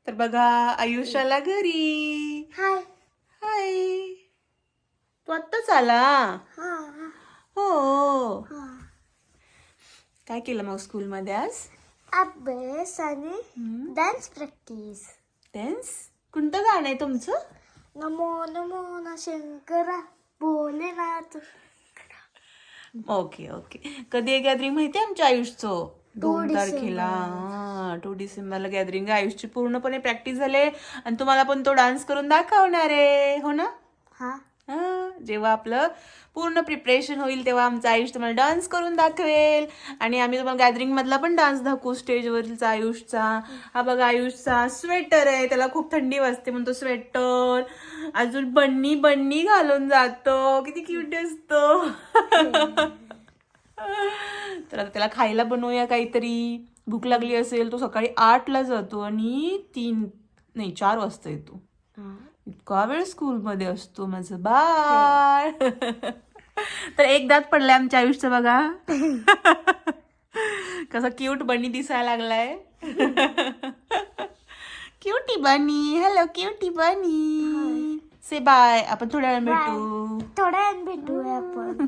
तर बघा आयुष आला घरी. हाय. हाय. तू आत्ताच आला. हा हो. हा. काय केलं मग स्कूलमध्ये आज? अभ्यास आणि डान्स प्रॅक्टिस. डान्स? कोणतं गाणं आहे तुमचं? नमो नमो न शंकरा भोलेनाथ. Okay okay. कधी आहे गॅदरिंग माहिती आहे आमच्या आयुषचं? 2 तारखेला. डिसेंबर. 2 डिसेंबरला गॅदरिंग आहे. आयुषची पूर्णपणे प्रॅक्टिस झाली आणि तुम्हाला पण तो डान्स करून दाखवणार आहे, हो ना? हा. जेव्हा आपलं पूर्ण प्रिपरेशन होईल तेव्हा आमचं आयुष तुम्हाला डान्स करून दाखवेल आणि आम्ही तुम्हाला गॅदरिंग मधला पण डान्स दाखवू स्टेजवरचा आयुषचा. हा बघा आयुषचा स्वेटर आहे, त्याला खूप थंडी वाजते म्हणून तो स्वेटर. अजून बन्नी बन्नी घालून जातो, किती क्यूट असतो. तर आता त्याला खायला बनवूया काहीतरी. भूक लागली असेल, तो सकाळी 8ला जातो आणि 4 वाजता येतो. इतका वेळ स्कूलमध्ये असतो माझं बाळ. तर एक दात पडलाय आमच्या आयुष्याचं बघा. कसा क्यूट बनी दिसायला लागलाय. क्यूटी बनी. हॅलो क्यूटी बनी. से बाय. आपण थोड्या वेळ भेटू. थोड्या वेळाने भेटूया आपण.